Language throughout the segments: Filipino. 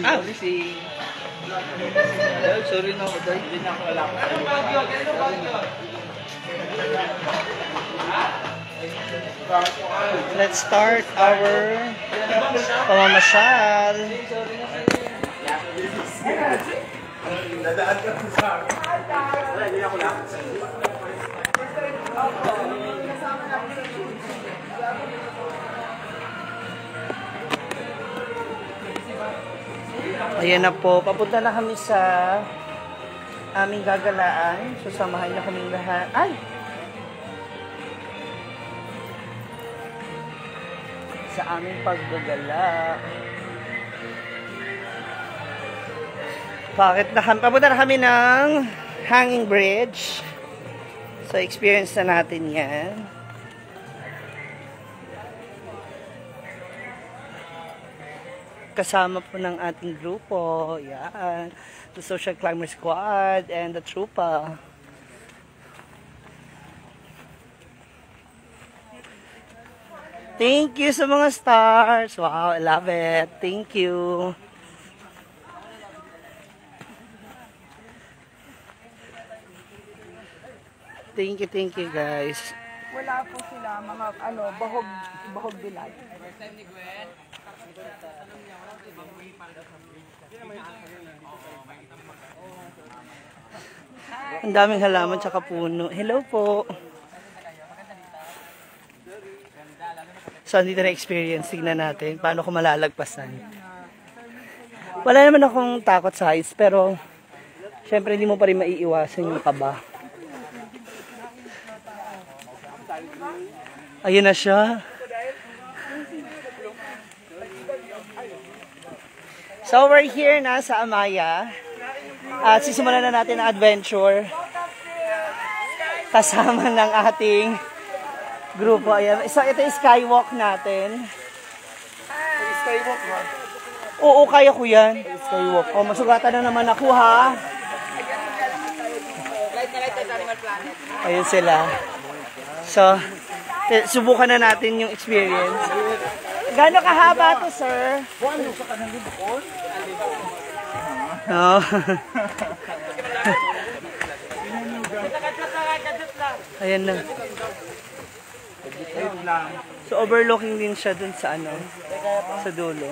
Ah, si... Sorry na ako, Day. Hindi na ako alam. Let's start our pamamasyal. Dadaan ka po sa akin. Hindi ako lang. Ayan na po, papunta na kami sa aming gagalaan. So, samahan niyo kaming lahat. Ay! Sa aming paggagala. Papunta na kami ng hanging bridge. So, experience na natin yan. Kasama po ng ating grupo. Yan. The Social Climber Squad and the Trupa. Thank you sa mga stars. Wow, I love it. Thank you. Thank you guys. Wala po sila mga bahog bilad. Ang daming halaman tsaka puno. Hello po. So, andito na experience. Tignan natin paano ko malalagpasan. Wala naman akong takot sa heights, pero syempre hindi mo pa rin maiiwasan yung kaba. Ayun na siya. So, we're here na sa Amaya. At sisimulan na natin ang adventure. Kasama ng ating grupo. Ayan. So, ito yung skywalk natin. Skywalk ba? Oo, kaya ko yan. Skywalk. O, masugatan na naman ako, ha? Ayun sila. So, subukan na natin yung experience. Gano'ng kahaba to, sir? No. Ayan na. So, overlooking din siya dun sa sa dulo.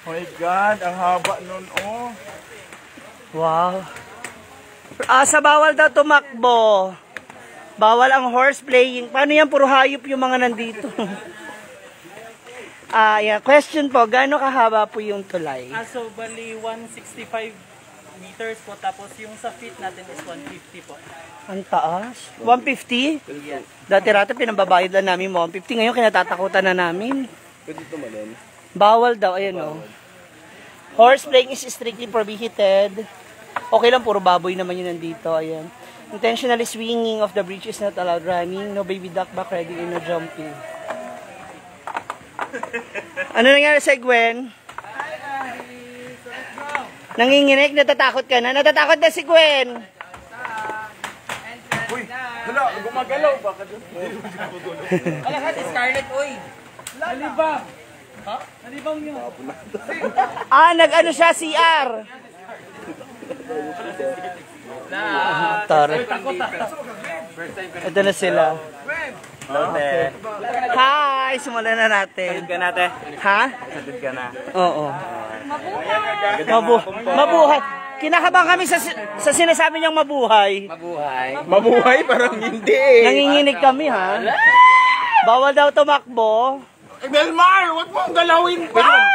Oh my God, ang haba nun, oh. Wow. Sa bawal daw tumakbo. Bawal ang horse playing. Paano yan? Puro hayop yung mga nandito. Yeah. Question po, gaano kahaba po yung tulay? So, bali 165 meters po. Tapos yung sa feet natin is 150 po. Ang taas? 150? Yes. Dati-rati pinambabayad lang namin 150. Ngayon kinatatakutan na namin. Pwede tumalon. Bawal daw, ayan o. Horse playing is strictly prohibited. Okay lang, puro baboy naman yun nandito. Ayan. Intentionally swinging of the bridge is not allowed. Running, no baby duck back ready, no jumping. Ano nangyari sa Gwen? Nanginginig? Natatakot ka na? Natatakot na si Gwen! Uy, hala, gumagalaw ba? Wala ka, Scarlett, uy! Nalibang! Ha? Nalibang yun. Nag-ano siya, CR! Tara. Ito na sila. Okay. Hi! Simulan na natin. Salud ka natin. Ha? Salud ka na. Oo. Mabuhay. Kinakabahan kami sa sinasabi niyang mabuhay. Mabuhay? Parang hindi eh. Nanginginig kami, ha? Bawal daw tumakbo. Delmar, wag mo ang galawin pa!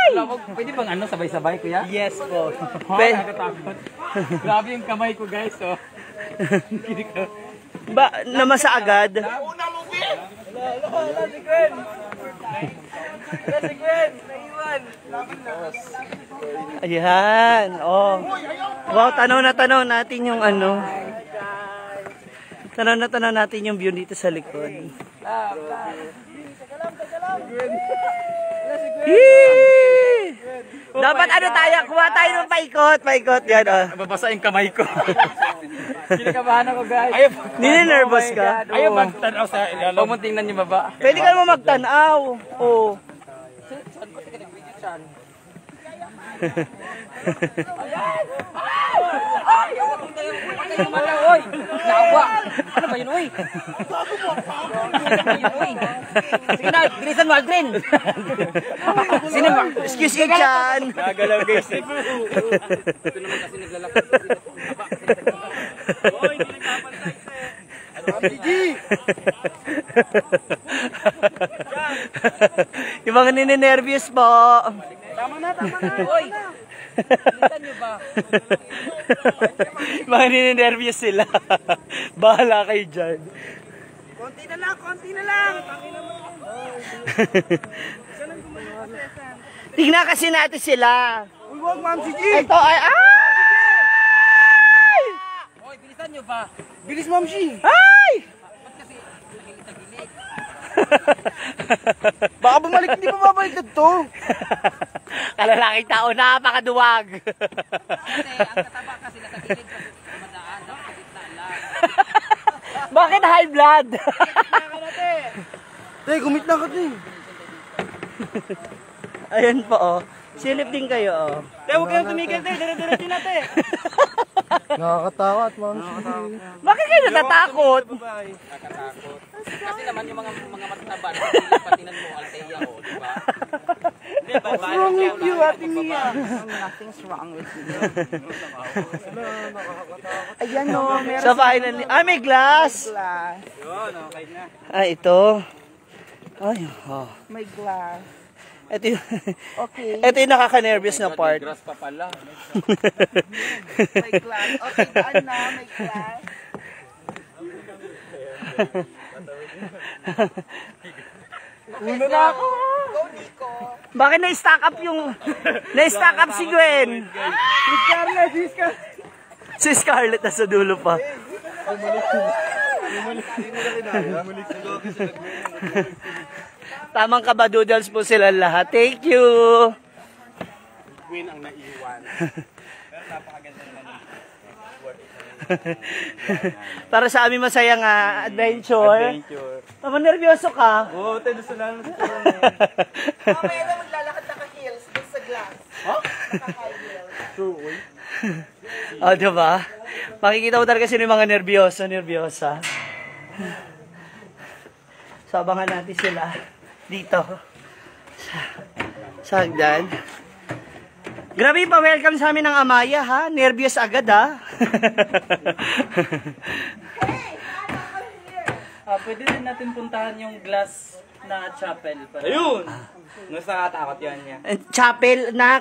Pwede bang sabay-sabay, kuya? Yes po. Nakatakot. Grabe yung kamay ko, guys, oh. Namasa agad? Una mo, Gwen! Wala si Gwen! Wala si Gwen! Naiwan! Ayan. Oh. Wow, tanaw natin yung Tanaw natin yung view dito sa likod. Dapat tayo, kuha tayo ng paikot. Yan, oh. Babasa yung kamay ko. Kinakabahan ako, guys. Nini-nervous ka? Ayaw magtanaw sa ilalim. Huwag mo tingnan yung baba. Pwede ka naman magtanaw. Oh. Saan? Oy! Nawa! Ano ba yun, oy? Sige na, bilisan mo, Aldrin! Sino ba? Excuse me, Chan. Nagalaw guys eh. Ito naman kasi naglalakad. Oh, hindi nagpapantay Yung mga nininervyos po. Tama na. Oy! Bilisan nyo ba? Mga nininervyos sila. Bahala kayo dyan. Konti na lang! Tingnan kasi natin sila. Uy, wag, Ma'am G! Ito ay... Ay! Oy, bilisan nyo ba? Bilis, Ma'am G! Ay! Baka bumalik, hindi pa babalik to. Kalalaking tao, napakaduwag. Kasi, ang tataba kasi nasa gilid kasi madaan, sa gitna lang. Bakit high blood? Gumit na ka din. Ayan po, oh. Silip din kayo, oh. Huwag kayong tumigil, dire-diretso natin. Nakakatakot, Ma'am G. Bakit kayo natatakot? Kasi naman yung mga mataba, patinan mo, Althea, o, di ba? What's wrong with you, Ate Mia? Nothing's wrong with you. Ayan o, meron So finally, may glass. glass. Yun, okay na. Ito. Ay, oh. May glass. Ito yung, Okay. ito yung nakaka-nervous na part. Grass pa pala. May glass. Okay, daan na, may glass. Uno na ako. Go, Nico. Bakit na-stack up si Gwen? Si Scarlett nasa dulo pa. Tamang kabadoodles po sila lahat. Thank you. Queen ang naiwan. Para sa aming masayang adventure. Tama, nervyoso ka? Oo, tayo sa lang. Mamaya na maglalakad naka-heels dun sa glass. Naka-high heels. O, diba? Makikita mo talaga sino yung mga nervyosa. So, abangan natin sila dito. Sa hagdan. Grabe pa, welcome sa amin ng Amaya, ha? Nervyos agad, ha? Pwede din natin puntahan yung glass na chapel. Ayun! Nasa nakatakot yan niya. Chapel na,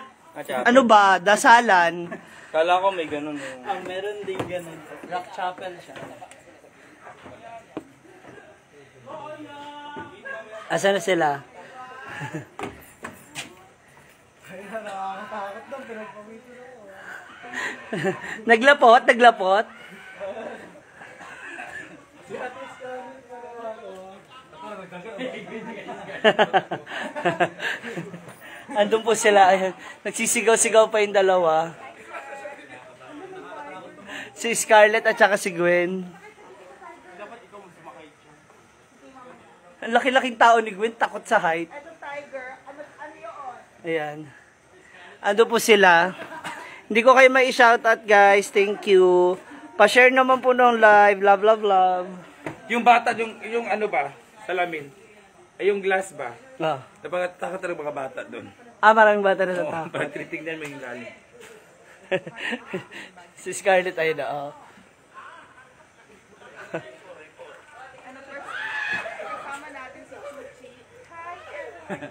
ano ba, dasalan. Kala ko may ganun. Meron din ganun. Rock chapel siya. Asan na sila? Naglapot. Andun po sila, ayun. Nagsisigaw-sigaw pa yung dalawa. Si Scarlett at saka si Gwen. Ang laki-laking tao ni Gwen, takot sa height. Ito, tiger. Ano yun? Ayan. Ando po sila. Hindi ko kayo may shoutout guys. Thank you. Pa-share naman po ng live. Love. Yung bata, yung ano ba? Salamin. Ay, yung glass ba? Ah. Napakatakot talaga mga bata doon. Maraming bata na sa Oo, takot. parang tinitignan mo yung galing. Si Scarlett ayun na. Oh. Kasama natin si Chuchi. Hi, everyone.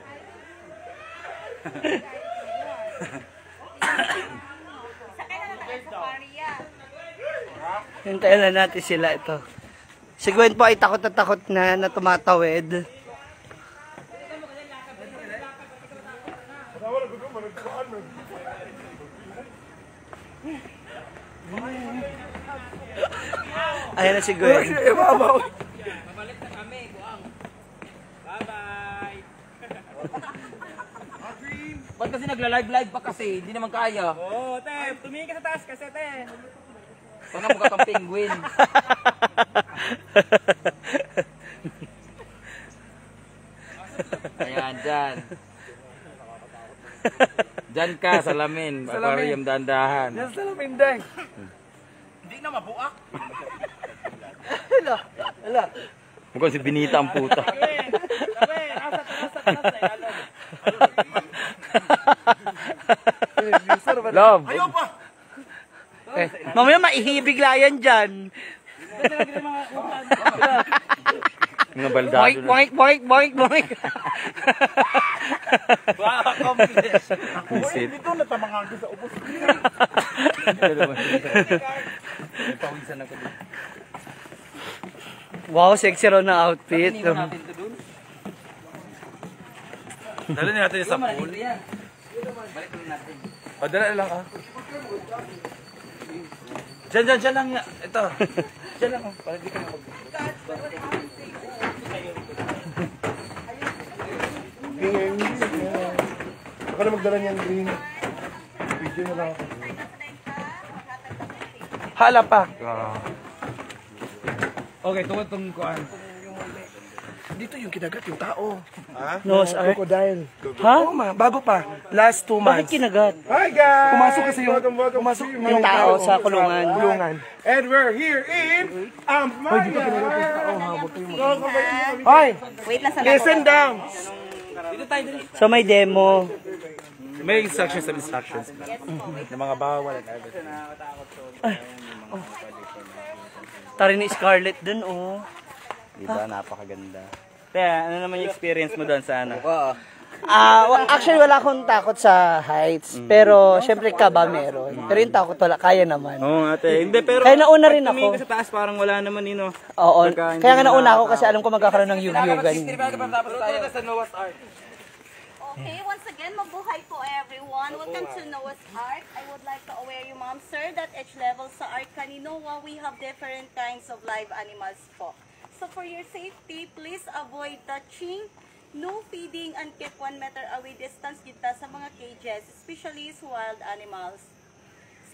Sakay na tayo sa Maria. Hintayin na natin sila ito. Si Gwen po ay takot na tumatawid. Ayan na si Gwen. Babalik na kami, buang. Bye-bye! Ba't kasi nagla-live pa kasi? Hindi naman kaya. Oo, te! Tumingin ka sa taas kasi, te! Parang mukha kang penguin. Ayan, dyan. Diyan ka, salamin. Aquarium, dandahan. Yan sa salamin, Deng. Hindi na mabuak. Ala. Mukhang si Binita ang puta. Love. Ayaw pa! Mamaya maihibigla yan dyan. Mga baldado Boink, boink, boink, boink, boink. Visit. Dito natamangag sa ubos. May pawisan ako dito. Wow, sexy raw na outfit. Dali natin sa pool. Balik natin. O, dala lang ah. Diyan lang. Ito. Diyan lang ah. Para di ka na mag... Ako na magdala niyan green. Video na lang ako. Hala pa. Okay, tungkol itong kuhan. Dito yung kinagat yung tao. Nose art. Crocodile. Ha? Oo ma, bago pa. Last 2 Bakit months. kinagat? Hi guys! Pumasok kasi yung, pumasok Yung tao sa kulungan. kulungan. And we're here in Amaya. Dito kinagat yung tao ha. Huwag kayong Hoy! Wait lang sa Listen down! So may demo. May instructions and instructions. Ng mga bawal and everything. Tari ni Scarlett dun, oh. Diba, napakaganda. Kaya, ano naman yung experience mo doon sa ano? Actually, wala akong takot sa heights. Pero, syempre, kaba meron. Pero yung takot wala, kaya naman. Oo, ate. Hindi, pero... Kaya nauna rin ako. Tumingin ka sa taas, parang wala naman, Oo. Pagka hindi Kaya nga mo nauna ako kasi alam ko magkakaroon ng yugyugan. Sa Noah's Ark. Okay, once again, mabuhay po everyone. Welcome to Noah's Ark. I would like to aware you, ma'am, sir, that each level sa Ark ni Noah, we have different kinds of live animals po. So for your safety, please avoid touching, no feeding, and keep 1 meter away distance kita sa mga cages, especially sa wild animals.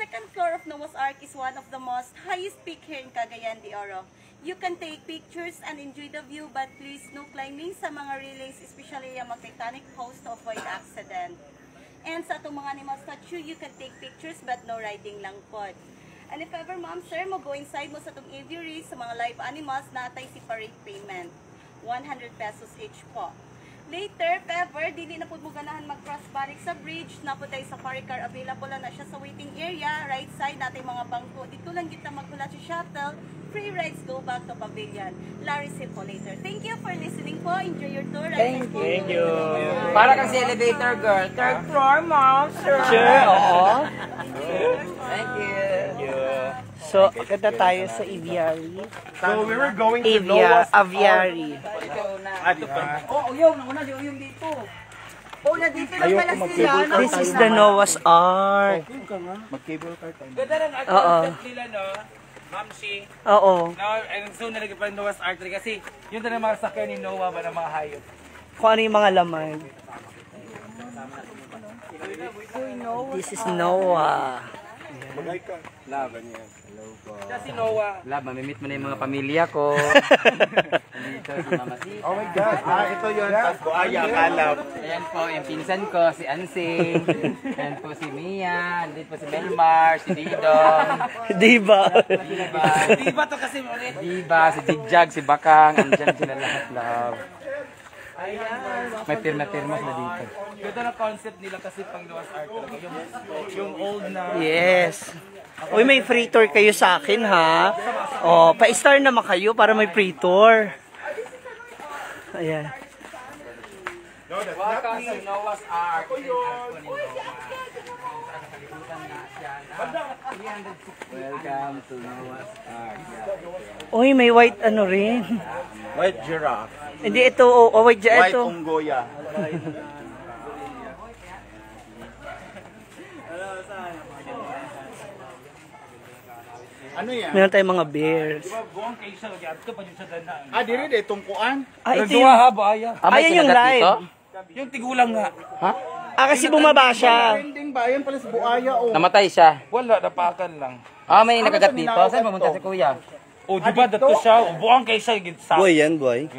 Second floor of Noah's Ark is one of the most highest peak here in Cagayan de Oro. You can take pictures and enjoy the view, but please no climbing sa mga railings, especially yung mga titanic post to avoid accident. And sa itong mga animal statue, you can take pictures but no riding lang po. And if ever, ma'am, sir, mo go inside mo sa itong aviary, sa mga live animals, natay separate payment. 100 pesos each po. Later, if ever, dili na po mo ganahan mag-cross balik sa bridge, na po tayo safari car, available na siya sa waiting area, right side natin mga bangko. Dito lang kita maghulat sa shuttle, free rides go back to pavilion. Larry po later. Thank you for listening po. Enjoy your tour. Thank you. Para kang si elevator girl. Third floor, mom, sir. Sure, oo. Thank you. So, akita tayo sa aviary. So we were going to Noah's Aviary. Oh, Uyong. Nauna si Uyong dito. Oh, na dito lang pala sila. This is the Noah's Ark. mag-cable car tayo. Ganda ng Oo. concept nila, no? Ma'am Shi. Oo. No, and soon nalagay pa yung Noah's Ark kasi yun talaga mga sakyan ni Noah ba ng mga hayop. Kung ano yung mga laman. This is Noah. Siya si Noah. Love, mamimit mo na yung mga pamilya ko. Dito si Mama Si. Oh my God. Ito yun. Tapos buaya, kalab. Ayan po, yung pinsan ko, si Ansing. Ayan po si Mia. Andito po si Melmar, si Didong. Diba? Diba? Di ba to kasi ulit? Diba, si Jigjag, si Bakang. Andyan sila lahat, love. May pirma-pirma sila dito. Ganda ng concept nila kasi pang Noah's Ark talaga. Yung old na... Yes. Uy, may free tour kayo sa akin, ha? O, pa-star naman kayo para may free tour. Ayan. Welcome to Noah's Ark. Welcome to Noah's Ark. Uy, may white ano rin. White giraffe. Hindi, ito, white dyan, White ito. unggoya. Ano yan? Meron tayong mga bears. Buong kayo siya, ito pa dyan sa dana. Diri de tungkuan. Ito Nagduwa yung, ha, buhaya. ayan yung live. Yung tigulang nga. Kasi bumaba siya. Trending ba? Yan pala sa buaya oh. Namatay siya. Wala, napakan lang. Ah, may nakagat dito. Saan pumunta si Kuya? Oh, di ba dato siya? Buang kay siya sa. Boy yan, boy.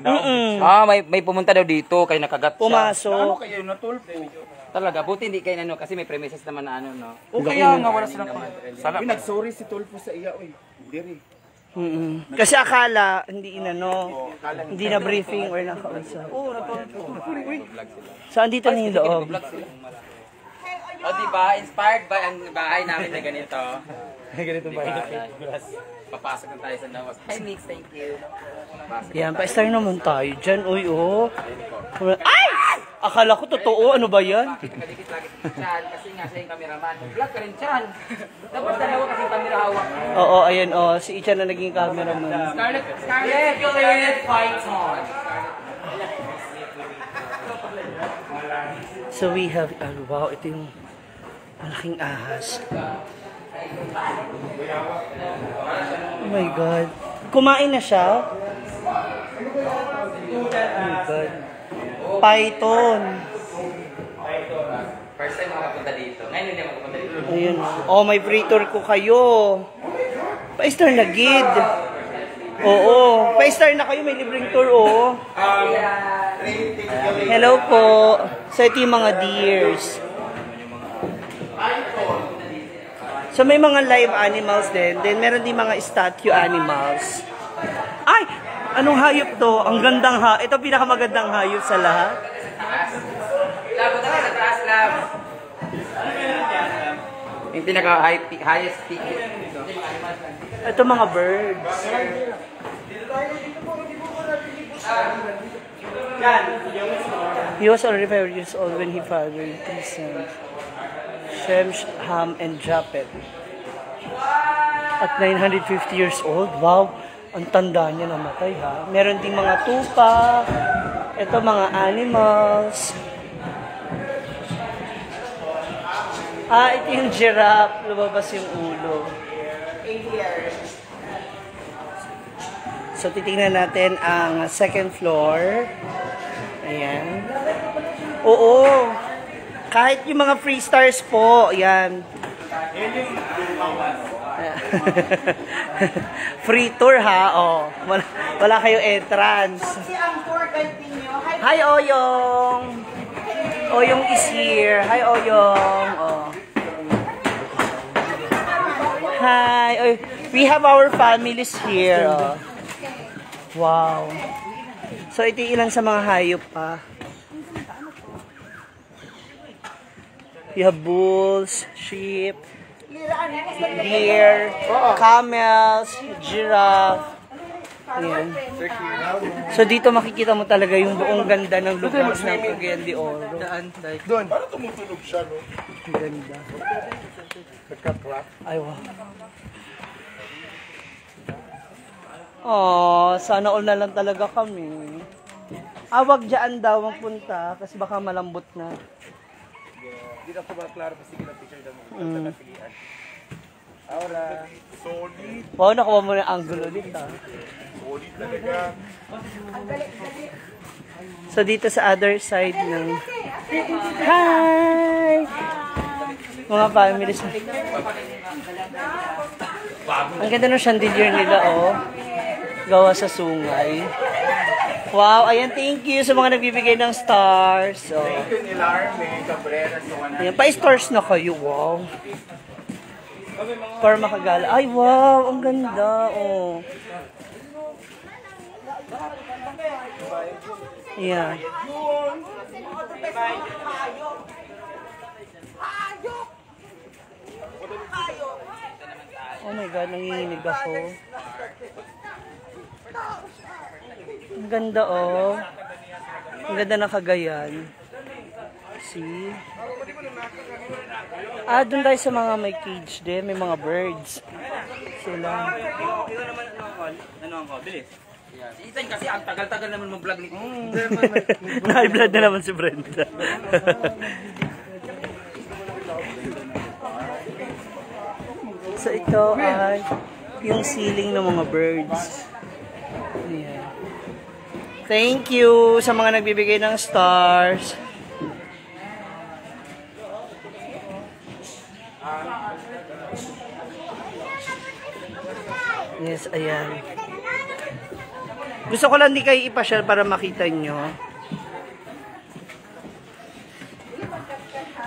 May pumunta daw dito kay nakagat siya. Pumasok. Kayo natulpo. Talaga, buti hindi kayo ano kasi may premises naman na ano, no. O kaya nga wala silang sala. Nag-sorry si Tulpo sa iya, oy. Diri. Kasi akala, hindi inano, hindi na briefing or nakausap. Saan dito na yung loob? O diba, inspired by ang bahay namin na ganito. Ganito ba? Papasok na tayo sa nawas. Hi Mix, thank you. Yan, pa-star naman tayo dyan. Uy, oh. Ay! Akala ko totoo. Ano ba yan? Kadikit lagi si Chan kasi nga siya yung cameraman. Vlog ka rin Chan. Dapat dalawa kasi camera hawak. Oo, ayan, oh. Si Ichan na naging cameraman. Scarlett fights on. So we have, wow, ito yung malaking ahas. Oh my God. Kumain na siya? Oh my God. Python. First time makapunta dito. Ngayon hindi makapunta dito. Ayun. Oh, may free tour ko kayo. Pa-star na gid. Oo. Pa-star na kayo, may libreng tour, oh. Hello po. So, ito yung mga deers. So, may mga live animals din. Then, meron din mga statue animals. Ay! Anong hayop to? Ang gandang Ito pinakamagandang hayop sa lahat. Labo tayo sa taas, lab. Yung pinaka-highest peak. Ito mga birds. He was already 5 years old when he fathered 3 sons, Shem, Ham, and Japhet. At 950 years old, wow, ang tanda niya namatay ha. Meron ding mga tupa, ito mga animals. Ito yung giraffe, lumabas yung ulo. So, titingnan natin ang second floor. Ayan. Oo. Kahit yung mga free stars po, ayan. Free tour ha, oh. Wala kayong entrance. Kasi ang tour guide ninyo, Hi, Oyong! Oyong is here. Hi, Oyong. Oh. Hi. Oy, we have our families here. Oh. Wow. So, ito yung ilan sa mga hayop pa. You have bulls, sheep, deer, camels, giraffe. Ayan. So, dito makikita mo talaga yung buong ganda ng lugar ng Cagayan de Oro. Doon. Parang tumutunog siya, no? Ang ganda. Nagka-crack. Ay, wow. Oh, sana all na lang talaga kami. Wag dyan daw magpunta kasi baka malambot na. Hindi na ko ba klaro pa sige na picture daw mo. Ahora, solid. Wow, nakuha mo na ang angulo ulit ha. Solid talaga. So dito sa other side ng... Hi! Mga families. Ang ganda ng chandelier nila, oh. Gawa sa sungay. Wow, ayan, thank you sa mga nagbibigay ng stars. Oh. Thank you ni Larme, Cabrera, sa Ayan, pa-stars na kayo, wow. Para makagala. Ay, wow, ang ganda, oh. Ayan. Oh my God, nanginginig ako. Ang ganda, oh. Ang ganda ng Cagayan. See? Doon tayo sa mga may cage din. May mga birds. Sila. Ano ang bilis? Si Ethan kasi ang tagal-tagal naman mag-vlog nito. Na-vlog na naman si Brenda. So ito ay yung ceiling ng mga birds. Ayan. Thank you sa mga nagbibigay ng stars. Yes, ayan. Gusto ko lang di kayo ipasyal para makita nyo.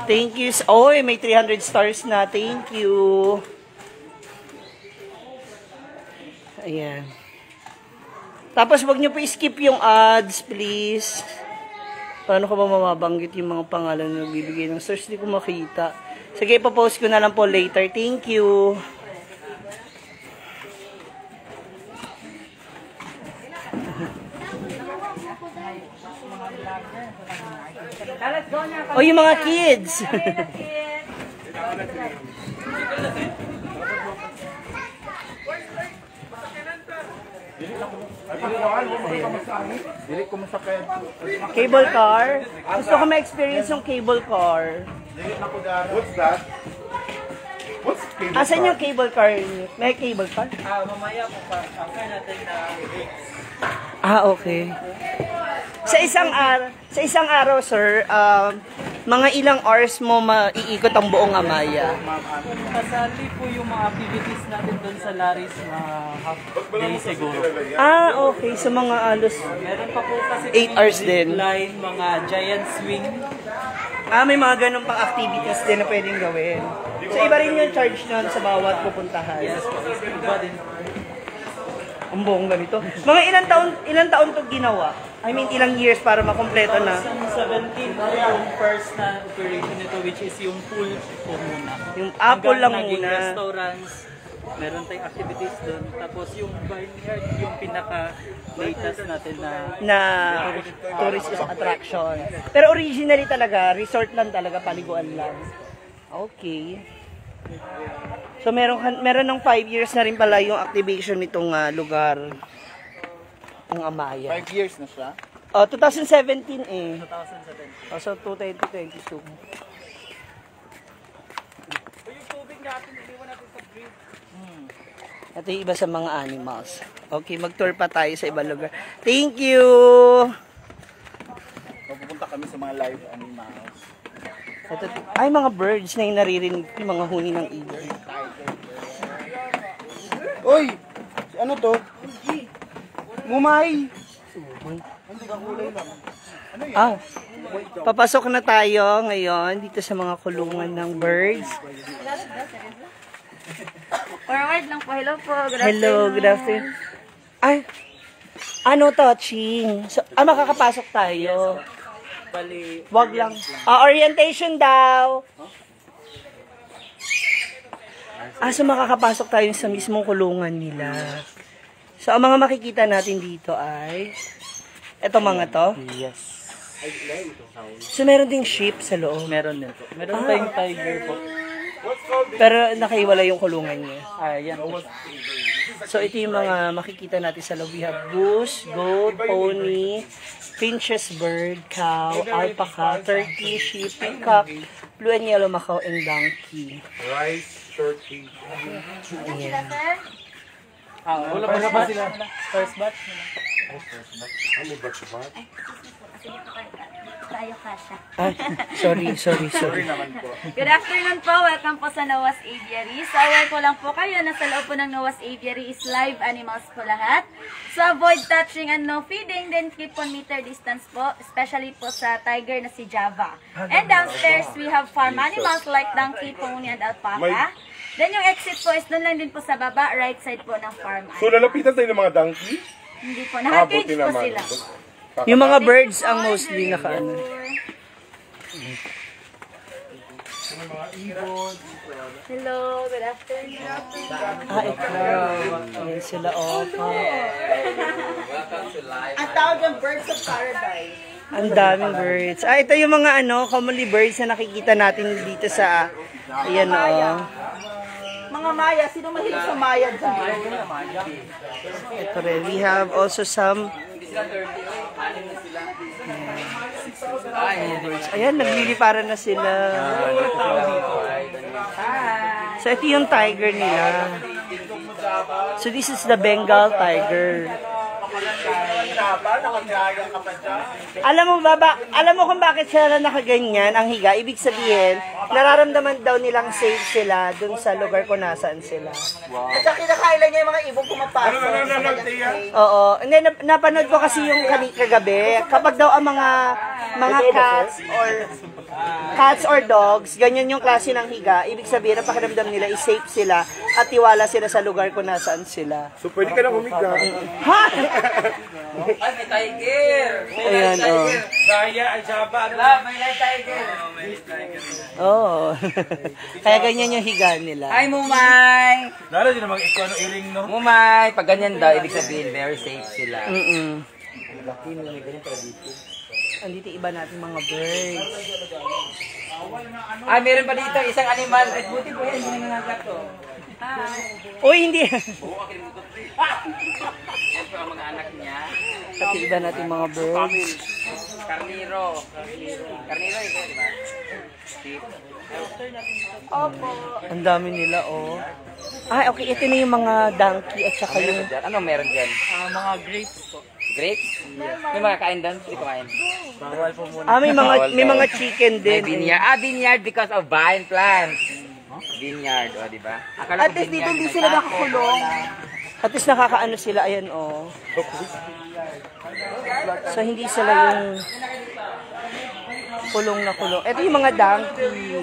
Thank you. Oy, may 300 stars na. Thank you. Ayan. Tapos wag nyo po skip yung ads, please. Paano ko ba mamabanggit yung mga pangalan na bibigay ng stars? Di ko makita. Sige, ipapost ko na lang po later. Thank you. O, yung mga kids. Cable car. Gusto ko ma-experience yung cable car. What's that? What's cable Asan yung cable car? May cable car? Mamaya po pa, after natin na Okay. Sa isang araw, sir, mga ilang hours mo maiikot ang buong Amaya? kasali po yung mga activities natin doon sa Laris na half day siguro. Okay. So, mga alos Meron pa po kasi 8 hours din. line, mga giant swing. May mga ganun pang activities din na pwedeng gawin. So, iba rin yung charge nun sa bawat pupuntahan. Yes po, iba din. Ang buong ganito. Mga ilang taon to ginawa? I mean, ilang years para makompleto na? 2017 po yung first na operation nito, which is yung pool po muna. Yung apple lang Hanggang naging muna. restaurants, meron tayong activities doon. Tapos yung vineyard, yung pinaka-latest natin Na tourist attraction. Pero originally talaga, resort lang talaga, paliguan lang. Okay. So meron ng 5 years na rin pala yung activation nitong lugar. Ang Amaya. 5 years na siya? 2017 eh. 2017. So 2022. Ito yung iba sa mga animals. Okay, mag-tour pa tayo sa ibang lugar. Thank you! Pupunta kami sa mga live animals. Ito, mga birds na yung naririnig yung mga huni ng ibon. Uy! Ano to? Mumay! Papasok na tayo ngayon dito sa mga kulungan ng birds. Forward lang po. Hello po. Hello, good afternoon. Ano to, Ching? So, makakapasok tayo. Bali, Wag lang. Orientation daw. So makakapasok tayo sa mismong kulungan nila. So, ang mga makikita natin dito ay eto mga to. yes. So, meron ding sheep sa loob. Meron din po. Meron tayong tiger po. Pero nakaiwala yung kulungan niya. Yan po. So, ito yung mga makikita natin sa loob. We have goose, goat, pony, finches bird, cow, alpaca, turkey, sheep, peacock, blue and yellow macaw, and donkey. Rice, turkey. Wala pa sila. First batch. Ano ba siya? Tayo kasha. Sorry. Naman po. Good afternoon po. Welcome po sa Noah's Aviary. So, aware ko lang po kayo na sa loob po ng Noah's Aviary is live animals po lahat. So, avoid touching and no feeding. Then, keep 1 meter distance po. Especially po sa tiger na si Java. And downstairs, we have farm animals like donkey, pony, and alpaca. Then, yung exit po is doon lang din po sa baba, right side po ng farm So, lalapitan tayo ng mga donkey? Hindi po. Naka-cage po sila. Yung mga birds ang mostly nakaano. Hello, good afternoon. Ikaw. Ayan sila, Ang tawag ng birds of paradise. Ang daming birds. Ito yung mga commonly birds na nakikita natin dito sa, ayan Mga Maya, sino mahilig sa Maya dyan? ito rin. We have also some ayan, nagliliparan na sila. So, ito yung tiger nila. So, this is the Bengal tiger. Alam mo kung bakit sila nakaganyan ang higa? Ibig sabihin, nararamdaman daw nilang safe sila dun sa lugar kung nasaan sila. At saka kinakailan niya yung mga ibong pumapasok. Oo. Hindi, napanood ko kasi yung kagabi. Kapag daw ang mga cats or dogs, ganyan yung klase ng higa, ibig sabihin na pakiramdam nila is safe sila at tiwala sila sa lugar kung nasaan sila. So, pwede ka na humiga. Ha? Ay, may tiger! Ayan, oh. Kaya, ay saba. May tiger! Oo. Kaya ganyan yung higa nila. Ay, Mumay! Lalo din naman ikaw ano iring, no? Mumay! Pag ganyan daw, ibig sabihin, very safe sila. Andito iba natin mga birds. Ay, meron pa dito, isang animal. Red buti po yan, hindi nangangagat to. Uy, hindi. Yan po ang mga anak niya. Pati iba natin mga birds. Carniro. Carniro ito, di ba? Ang dami nila, oh. Ah, okay. Ito na yung mga donkey at saka yung... Ano meron dyan? mga grapes po. Grapes? May mga kain doon? Hindi kumain. Ah, may mga chicken May din. vineyard. Ah, vineyard because of vine plants. Vineyard, o, di ba? Akala ko vineyard may tako. At least nakakaano sila, ayan, oh. So, hindi sila yung kulong na kulong. Ito yung mga donkey.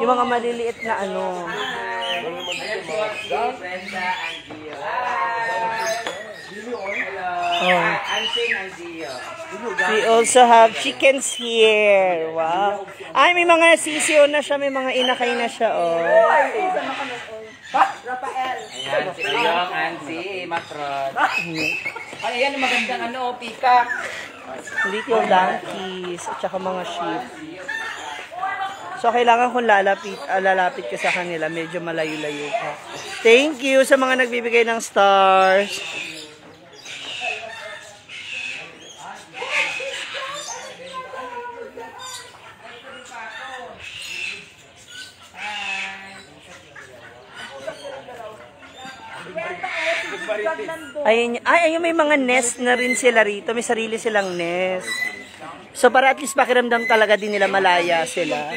Yung mga maliliit na ano. Brenda and Gio. Oh. Ansing and Gio. We also have chickens here. Wow. Ay, may mga sisiyo na siya. May mga inakay na siya, oh. Ayan, si Ayong and si Macron. Ay, ayan yung magandang ano, peacock. Dito yung donkeys at saka mga sheep. So, kailangan kung lalapit ka sa kanila, medyo malayo-layo ka. Thank you sa mga nagbibigay ng stars. Ayun, may mga nest na rin sila rito. May sarili silang nest. So, para at least pakiramdam talaga din nila malaya sila.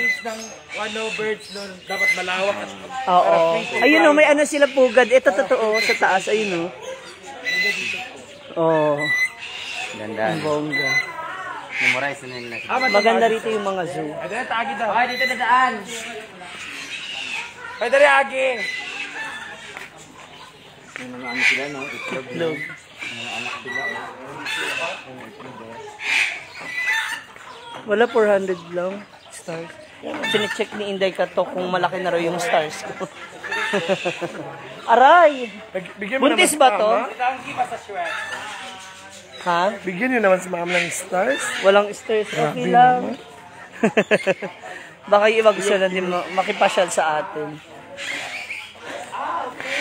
Birds doon, dapat malawak. Oo. Ayun o, may ano sila pugad. Ito totoo, sa taas. Ayun o. Oh. Ganda. Ang bongga. Memorize na nila. Maganda rito yung mga zoo. Ay, dahil tagi daw. Ay, dito na daan. Ay, dahil agi. May mga ano sila, no? Itlog. Wala 400 lang stars. Sine-check ni Inday Kato kung malaki na raw yung stars ko. Aray! Buntis ba to? Ha? Bigyan niyo naman si ma'am ng stars. Walang stars. Okay lang. Baka yung iba gusto na din makipasyal sa atin.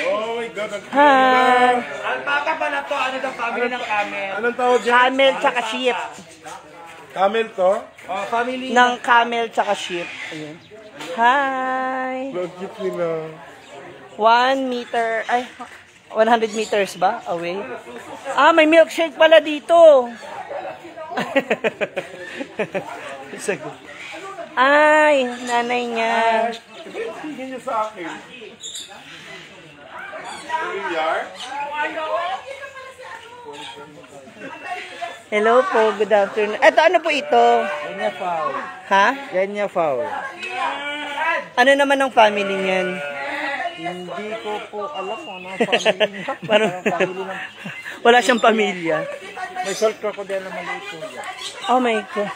Oh my God. Hi! Alpaca pa na to. Ano daw family ng camel? Anong tawag dyan? Camel tsaka sheep. Camel to? Oh, family. Ng camel tsaka sheep. Ayan. Hi! Ang cute nila. 1 meter, ay, 100 meters ba away? Ah, may milkshake pala dito. Ay, nanay niya. Bigyan niyo sa akin. Familiar? Hello po, good afternoon. Eto, ano po ito? Ganya foul. Ha? Ganya foul. Ano naman ang family niyan? Hindi ko po alam kung ano ang family niya. Parang wala siyang pamilya. May salt crocodile na maliit po. Oh my God.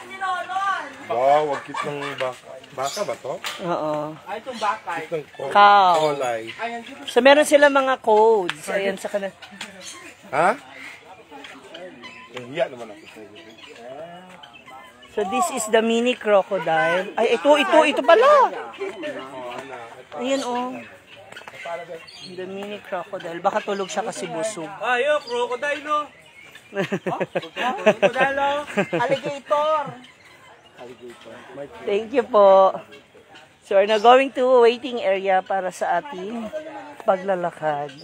Wow, wag cute ng baka. Baka ba to? Oo. Ay, itong bakay. Cute ng Cow. kolay. So, meron sila mga codes. Ayan sa kanila. Ha? Hiya naman ako sa iyo. So, this is the mini crocodile. Ay, ito pala. Ayan, oh. The mini crocodile. Baka tulog siya kasi busog. Ayo, crocodile, no? Crocodile, no? Alligator. Thank you po. So, we're now going to waiting area para sa ating paglalakad.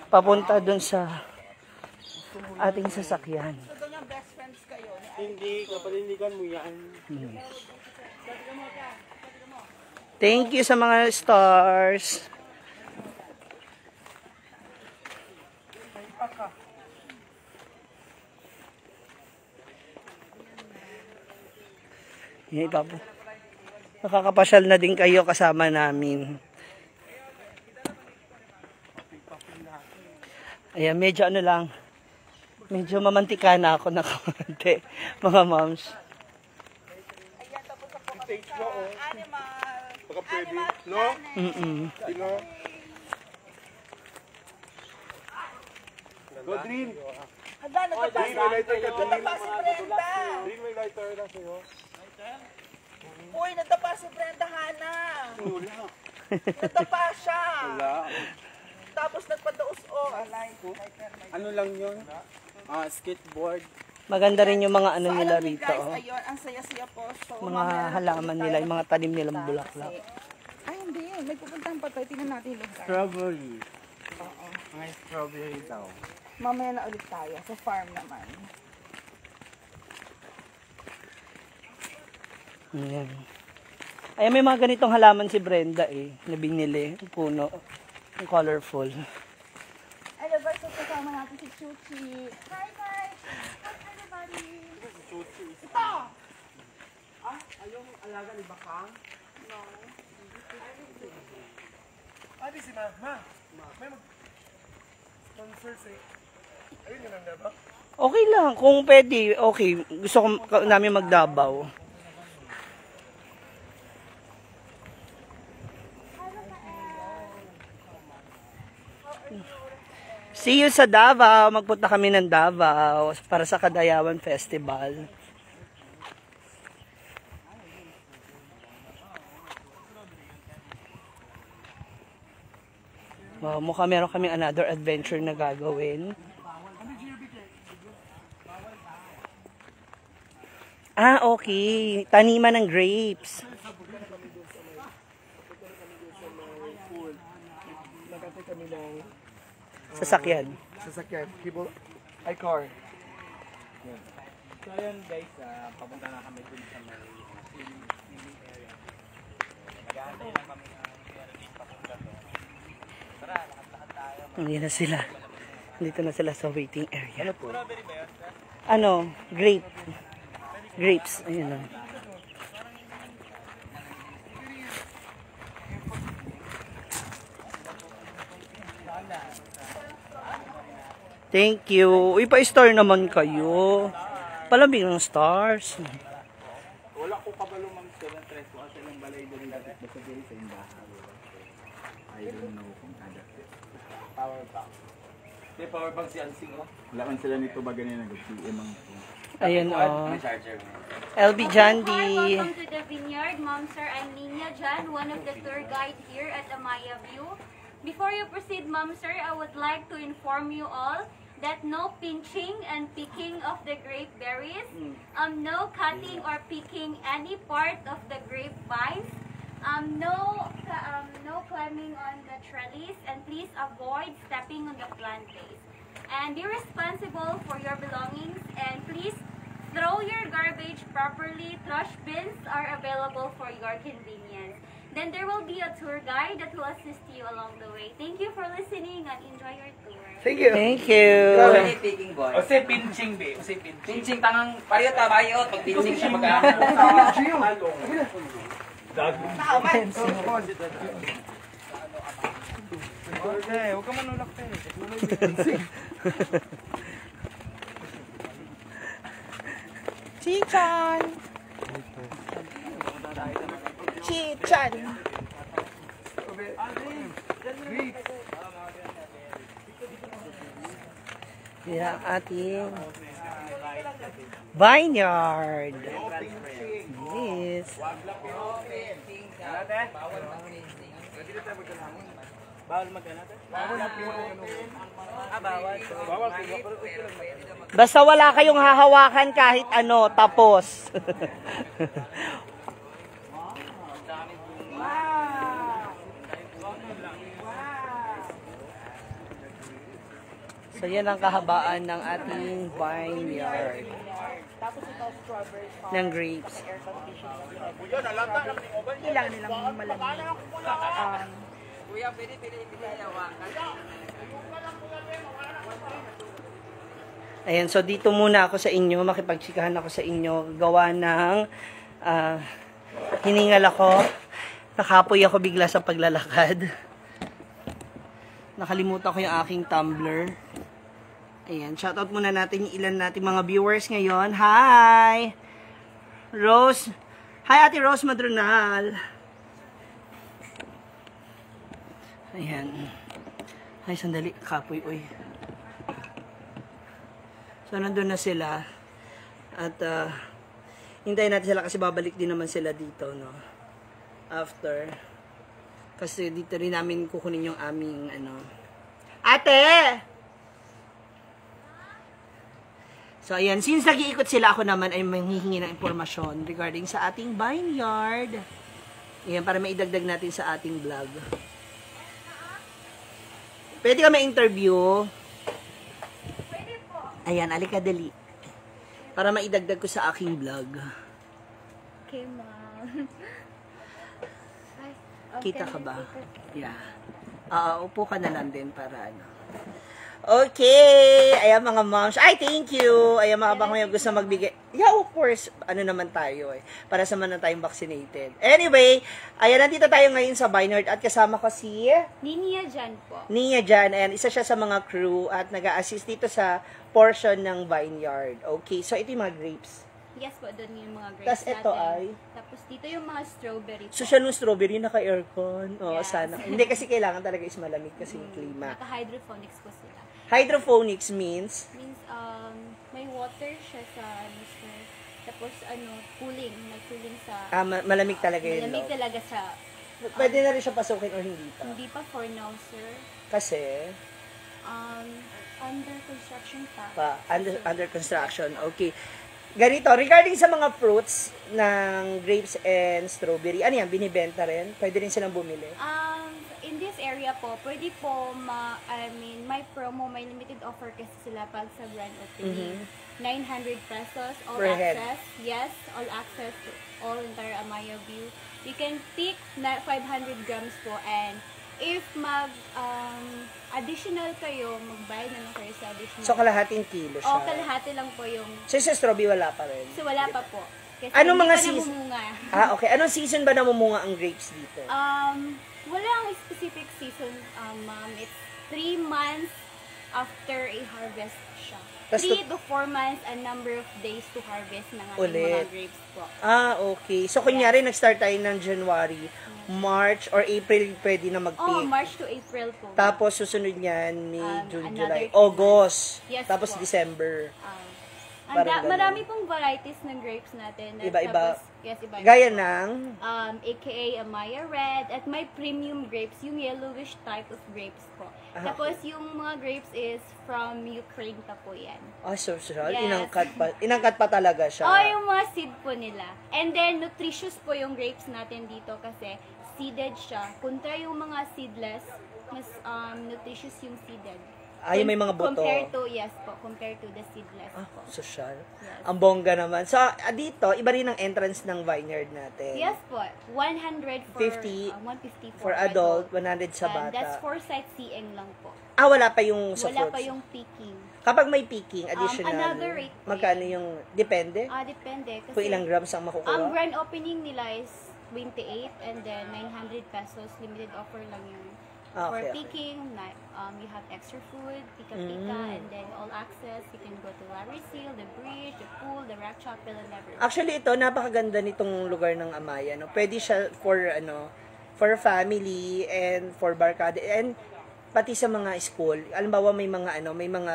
Papunta dun sa ating sasakyan. Hindi, kapalindigan mo yan. Thank you sa mga stars. Yan, papo. Nakakapasyal na din kayo kasama namin. Ayan, medyo ano lang. Medyo mamantika na ako na konti, mga moms. Baka pwede, no? Sino? Godrin! Dream, may lighter ka, Dream. Dream, may lighter na sa'yo. Uy, natapa si Brenda Hana. Natapa siya. Tapos nagpadaos-os. Ano lang yun? Skateboard. Maganda rin yung mga ano So, nila alam niyo rito. guys, Oh. ayun, ang saya-saya po. So, Mga mamaya halaman nila, yung mga tanim nilang bulaklak. Ay, hindi. May pupuntahan pa tayo. Tingnan natin yung lugar. Strawberry. Oo. Mga strawberry daw. Mamaya na ulit tayo. Sa farm naman. Ayan. Ay, may mga ganitong halaman si Brenda na binili. Yung puno. Yung colorful. Hello guys, so kasama natin si Chuchi. Hi guys! Hi everybody! Chuchi. Ito! Ayong alaga ni Bakang? No. Adi si Ma. May mag-sponsor si... Ayun yun ang diba? Okay lang. Kung pwede, okay. Gusto ko namin magdabaw. See you sa Davao. Magpunta kami ng Davao para sa Kadayawan Festival. Wow, mukhang meron kami another adventure na gagawin. Ah, okay. Taniman ng grapes. Nakatay kami ng Sasakyan. sasakyan. People, ay car. So ayun guys, papunta na kami dun sa may swimming area. Mag-aantay lang kami ng meron papunta doon. Tara, lahat tayo. Hindi na sila. Dito na sila sa waiting area. Ano po? Ano? Grape. Grapes. Ayun o. Thank you. Uy, pa-star naman kayo. Palambing ng stars. Wala ko kabalo ma'am sa tres ko kasi lang balay doon dati basta diri sa imbahan. I don't know kung ano. Power bank. May power bank si Ansing, oh. Wala man sila nito ba ganyan nag-PM ang Ayun o. Charger. LB Jandy. Welcome to the vineyard, Mom Sir. I'm Nina Jan, one of the tour guide here at Amaya View. Before you proceed, Mom Sir, I would like to inform you all that no pinching and picking of the grape berries, no cutting or picking any part of the grapevines, no climbing on the trellis, and please avoid stepping on the plant base. And be responsible for your belongings, and please throw your garbage properly. Trash bins are available for your convenience. Then there will be a tour guide that will assist you along the way. Thank you for listening and enjoy your tour. Thank you. Thank you. Any picking boy. O say pinching, be. O say pinching. Pinching tangang pariyo ta bayot pag pinching siya mag-aano. Okay, huwag ka manulak tayo. Chichan! Chichan! Yan ang ating vineyard. Yes. Bawal mag-ano? Basta wala kayong hahawakan kahit ano, tapos. So yan ang kahabaan ng ating vineyard. Tapos ito, ng grapes. Kailangan nilang malamig. Ayan, so dito muna ako sa inyo, makipagtsikahan ako sa inyo, gawa ng hiningal ako, nakapoy ako bigla sa paglalakad. Nakalimutan ko yung aking tumbler. Ayan, shoutout muna natin yung ilan natin mga viewers ngayon. Hi! Rose. Hi, Ate Rose Madronal. Ayan. Ay, sandali. Kapoy, uy. So, nandun na sila. At, hintayin natin sila kasi babalik din naman sila dito, no? After. Kasi dito rin namin kukunin yung aming, Ate! So, ayan. Since nag-iikot sila, ako naman ay manghihingi ng impormasyon regarding sa ating vineyard. Ayan, para maidagdag natin sa ating vlog. Pwede ka ma-interview? Pwede po. Ayan, alika dali. Para maidagdag ko sa aking vlog. Okay, ma'am. Ay, Kita ka ba? Yeah. Upo ka na lang din para Okay! Ayan mga moms. Ay, thank you! Ayan mga bang may gusto magbigay. Yeah, of course. Naman tayo para sa man na tayong vaccinated. Anyway, ayan, nandito tayo ngayon sa vineyard at kasama ko si Ninia Jan po. Nia Jan. Ayan, isa siya sa mga crew at nag-a-assist dito sa portion ng vineyard. Okay, so ito yung mga grapes. Yes po, doon yung mga grapes Tas ito natin. ay? Tapos dito yung mga strawberry po. So siya nung strawberry, naka-aircon. Oo, Yes. sana. Hindi kasi kailangan talaga is malamig kasi yung klima. Naka-hydroponics po sila. Hydroponics means? Means, may water siya sa, sir. Tapos, cooling. Nag-cooling sa... Malamig talaga yun. malamig No? talaga sa... Pwede na rin siya pasukin o hindi pa. Hindi pa for now, sir. Kasi, Under construction pa. under construction. Okay. Ganito, regarding sa mga fruits ng grapes and strawberry, ano yan, binibenta rin? Pwede rin silang bumili? In this area po, pwede po, may promo, may limited offer kasi sila pag sa grand opening. 900 pesos, all Per head. access. Yes, all access to all entire Amaya View. You can pick 500 grams po, and if additional kayo, magbayad na lang kayo sa additional. So, kalahating kilo siya. Kalahati lang po yung, So, sa strawberry wala pa rin? so wala pa po. Kasi Anong hindi mga pa season? namumunga. Okay. Anong season ba namumunga ang grapes dito? Walang specific season, ma'am. It's 3 months after a harvest siya. Tas 3 to 4 months a number of days to harvest ng ating Ulit. mga grapes po. Okay. So, kunyari, nag-start tayo ng January, March, or April, pwede na mag-pick. March to April po. Tapos, susunod niyan, May, June, another July, 2 August. Yes Tapos, po. December. Parang marami pong varieties ng grapes natin. Iba-iba. Tapos, yes, iba-iba. Gaya ng, AKA Amaya Red, at may premium grapes, yung yellowish type of grapes po. Tapos, yung mga grapes is from Ukraine pa po yan. social. Yes. Inangkat pa talaga siya. Yung mga seed po nila. And then, nutritious po yung grapes natin dito kasi seeded siya. Kontra yung mga seedless, mas nutritious yung seeded. Yung may mga buto. Compared to the seedless po. Social. Yes. Ang bongga naman. So, dito, iba rin ang entrance ng vineyard natin. Yes po. 100 for 50 150 for adult, 100 sa And that's bata. for sightseeing lang po. Wala pa yung sa Wala fruits. pa yung picking. Kapag may picking, additional, another rate po magkano yung, depende? Depende. Kasi Kung ilang grams ang ang makukuha? grand opening nila is 28 and then 900 pesos. Limited offer lang yun. For Okay. picking, you have extra food, pika-pika, and then all access. You can go to Larry Seal, the bridge, the pool, the rock chapel, and everything. Actually, ito, napakaganda nitong lugar ng Amaya. No? Pwede siya for family and for barkada. And pati sa mga school. Alimbawa, may mga,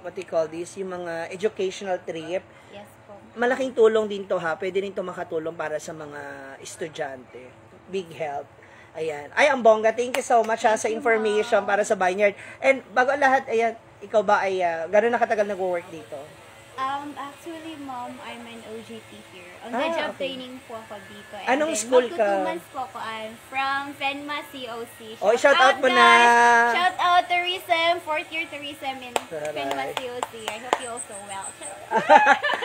what you call this, yung mga educational trip. Yes po. Malaking tulong din to ha. Pwede rin to makatulong para sa mga estudyante. Big help. Ayan. Ay, ang bongga. Thank you so much sa information para sa vineyard. And bago lahat, ayan, ikaw ba ay, gano'n na katagal nag-work dito? Actually, ma'am, I'm an OJT here. On the job training po ako dito. And Anong then, school ka? 2 months po ako. I'm from FENMA COC. Oh, shout out mo na. guys! Shout out tourism, 4th year tourism in Taray. FENMA COC. I hope you also well.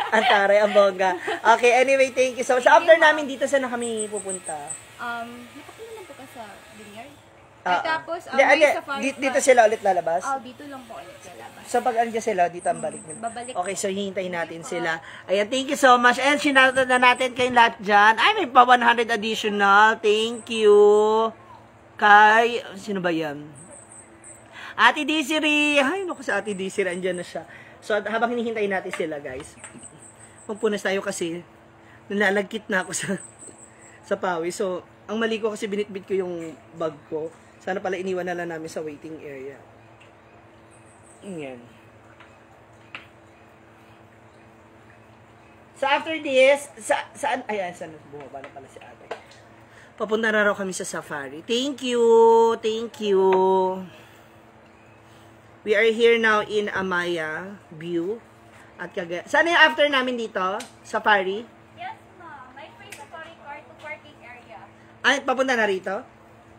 Ang taray, ang bongga. Okay, anyway, thank you so much. So, after namin dito, saan na kami pupunta? Nakapila na po ka sa vineyard. Ah, Tapos, Hindi, may hindi. safari Dito pa. sila ulit lalabas? Dito lang po ulit sa labas. So, pag andyan sila, dito ang balik nila. Babalik. Okay, so hihintayin natin sila. Ayan, thank you so much. And sinata na natin kayong lahat dyan. Ay, may pa 100 additional. Thank you. Kay, sino ba yan? Ate Desiree. Ay, naku, sa Ate Desiree, andyan na siya. So, habang hinihintayin natin sila, guys, magpunas tayo kasi nalalagkit na ako sa pawis. So, ang mali ko kasi binitbit ko yung bag ko. Sana pala iniwan na lang namin sa waiting area. Yan. So after this, saan? Ayan, saan? Bumaba na pala si ate. Papunta na raw kami sa safari. Thank you. Thank you. We are here now in Amaya View. At saan yung after namin dito? Safari? Yes, ma'am. May free safari car to parking area. Ay, papunta na rito?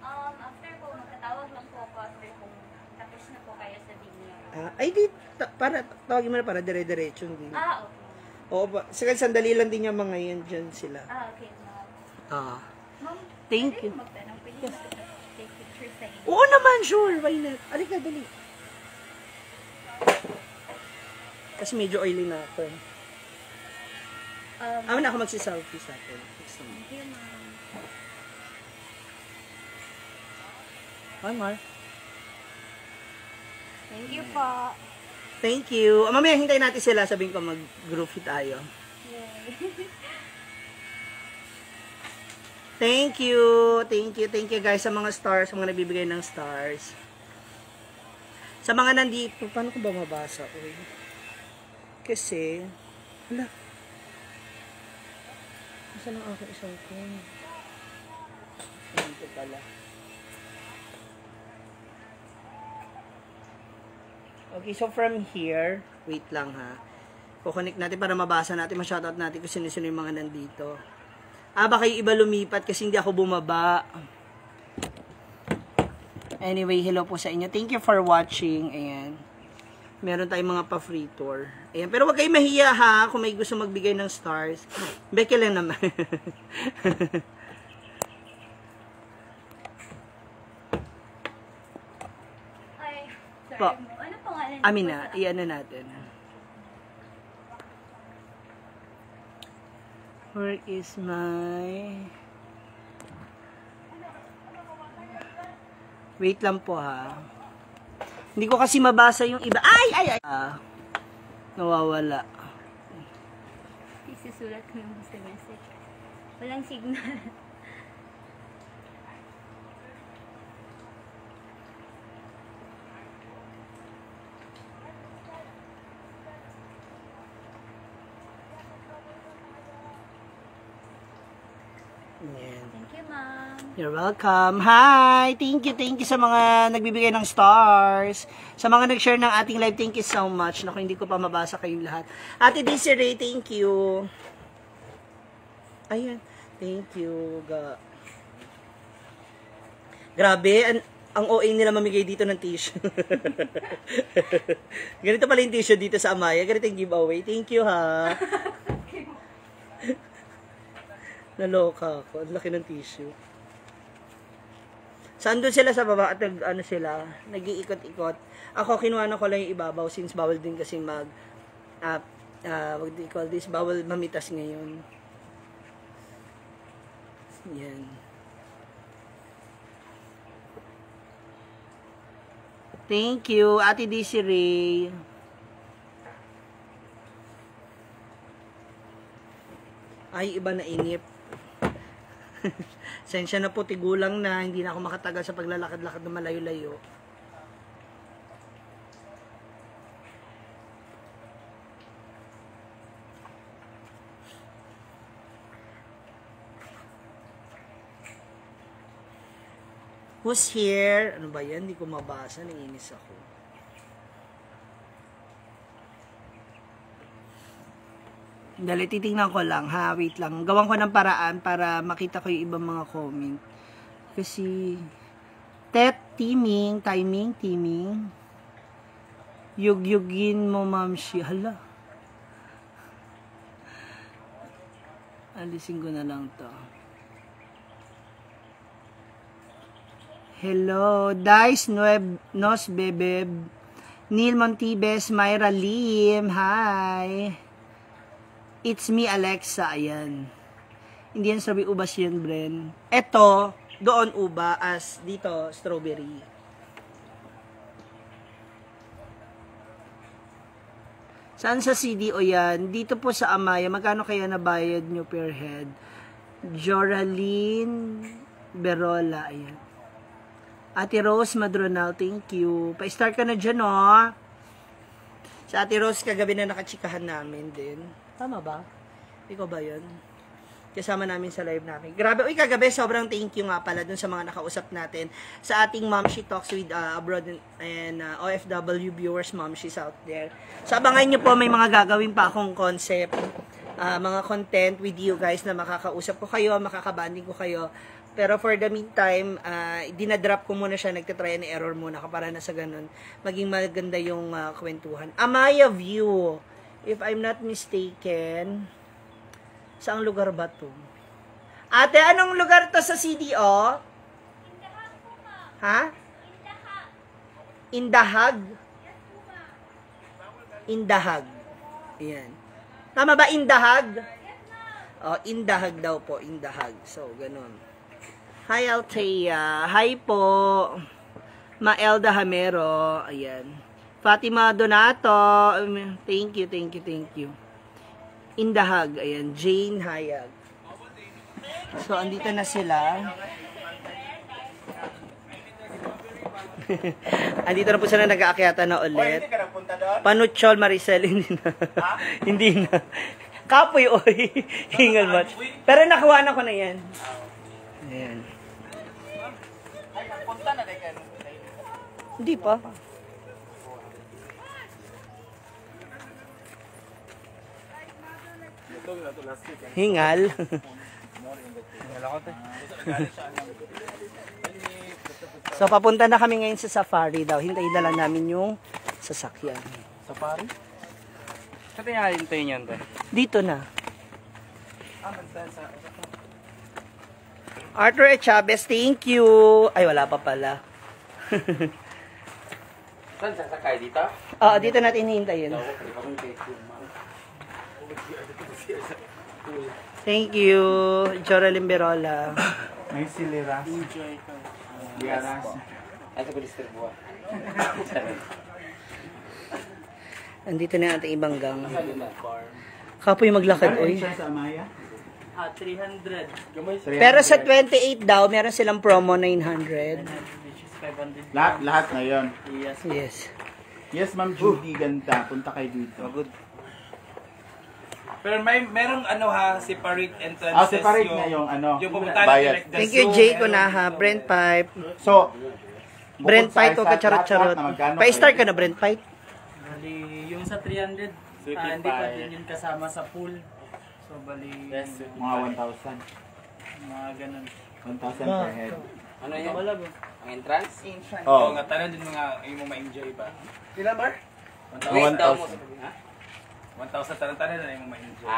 After po, magtatawag lang po ako after kung tapos na po kayo sa vineyard. Ay, di, para, tawagin mo na para dire-diretso. Hindi. Okay. Oo, sige, sandali lang din yung mga yan dyan sila. Okay, ma'am. Ma'am, Thank pwede you. magtanong, pwede mag-take picture sa inyo. Oo naman, sure. Why not? Alika, dali. Kasi medyo oily na ako. Amin na ako magsiselfie sa akin. Thank you, ma'am. Hi, Mar. Thank you po. Thank you. Mamaya, hintayin natin sila. Sabihin ko, mag-groupie tayo. Yay. Thank you. Thank you. Thank you, guys, sa mga stars, sa mga nagbibigay ng stars. Sa mga nandito, paano ko ba mabasa? Uy? Kasi, hala. Nasaan ang aking isang phone? Dito pala. Okay, so from here, wait lang ha. Kukonek natin para mabasa natin, ma-shoutout natin kung sino-sino yung mga nandito. Baka yung iba lumipat kasi hindi ako bumaba. Anyway, hello po sa inyo. Thank you for watching. Ayan. Meron tayong mga pa-free tour. Ayan. Pero wag kayong mahiya ha kung may gusto magbigay ng stars. Beke lang naman. Ay, sorry Po. mo. Ano pangalan niyo? Amin na, iyan na natin. Where is my... Wait lang po ha. Hindi ko kasi mabasa yung iba. Ay! Nawawala. Isusulat ko yung sa message. Walang signal. Ayan. Thank you, ma'am. You're welcome. Hi! Thank you sa mga nagbibigay ng stars. Sa mga nag-share ng ating live, thank you so much. Naku, hindi ko pa mabasa kayong lahat. Ate Desiree, thank you. Ayan. Thank you. Grabe, ang OA nila mamigay dito ng tissue. Ganito pala yung tissue dito sa Amaya. Ganito yung giveaway. Thank you, ha. Naloka ako. Ang laki ng tissue. Saan doon sila sa baba at ano sila, nag-iikot-ikot. Ako, kinuha na ko lang yung ibabaw since bawal din kasi what do you call this? Bawal mamitas ngayon. Yan. Thank you, Ate Desiree. Ay, iba na inip. Sensya na po, tigulang na. Hindi na ako makatagal sa paglalakad-lakad na malayo-layo. Who's here? Ano ba yan? Hindi ko mabasa. Nanginis ako. Dali, titingnan ko lang, ha? Wait lang. Gawan ko ng paraan para makita ko yung ibang mga comment. Kasi, timing. Yugyugin mo, Mamshi. Hala. Alisin ko na lang to. Hello, Dice Nos Bebeb. Neil Montibes, Myra Lim. Hi. It's me, Alexa. Ayan. Hindi yan strawberry, ubas yan, Bren. Eto, doon uba, as dito, strawberry. Saan sa CDO yan? Dito po sa Amaya. Magkano kaya nabayad nyo per head? Joraline Berola. Ayan. Ate Rose Madronal, thank you. Pa-start ka na dyan, oh. Sa Ate Rose, kagabi na nakachikahan namin din. Tama ba? Ikaw ba yun? Kasama namin sa live namin. Grabe, uy, kagabi, sobrang thank you nga pala dun sa mga nakausap natin sa ating Momshi Talks with abroad and OFW viewers, Momshis out there. So, abangan nyo po, may mga gagawin pa akong concept, mga content with you guys na makakausap ko kayo, makakabanding ko kayo. Pero for the meantime, dinadrop ko muna siya, nagtatry and error muna para na sa ganun, maging maganda yung kwentuhan. Amaya View, if I'm not mistaken, saang lugar ba to? Ate, anong lugar to sa CDO? Indahag po, ma'am. Ha? Indahag. Indahag? Yes po, ma'am. Indahag. Ayan. Tama ba, Indahag? Yes, ma'am. Oh, Indahag daw po, Indahag. So, ganun. Hi, Althea. Hi po. Maelda Hamero. Ayan. Fatima Donato. Thank you. Indahag. Ayan. Jane Hayag. So, andito na sila. Andito na po sila nag-aakyata na ulit. Hindi ka nagpunta doon? Panuchol Maricel, hindi na. Hindi na. Kapoy, oy. Hingal much. Pero nakuha na ko na yan. Ayan. Ay, nagpunta na din. Hindi pa. Hingal. So, papunta na kami ngayon sa safari daw. Hintayin na lang namin yung sasakyan. Safari? Saan tayo hintayin yan doon? Dito na. Arthur E. Chavez, thank you. Ay, wala pa pala. Saan sasakay dito? Oo, dito natin hihintayin. Thank you, Jora Limberola. May siliras. Diaras. Ito ko distribuwa. Andito na ating ibang gang. Kapoy maglakad, oy. Sa Amaya? 300. Pero sa 28 daw, meron silang promo 900. Which is 500. Lahat na yon. Yes. Yes. Yes, Ma'am Judy, ganda. Punta kayo dito. Good. Pero merong ano ha, separate entrances. Separate na yung ano. Yung pupuntahan bayad. like the Thank you, zoo Jay and- Kunaha. Brent Pipe. So, Brent bukod sa Pipe o isa, kacharot-charot. lahat na magkano Pa-start ka kayo? na, Brent Pipe. Bali, yung sa 300, hindi pa din yun kasama sa pool. So, bali, Mga 1,000. mga ganun. 1,000 per head. Ano yan? Wala ba? Ang entrance? Oo Oh, nga, tanan din mga yung mo ma-enjoy ba? Ilan, Mar? 1,000 daw mo. Ha? 1,000 tanan na yung mo ma-enjoy.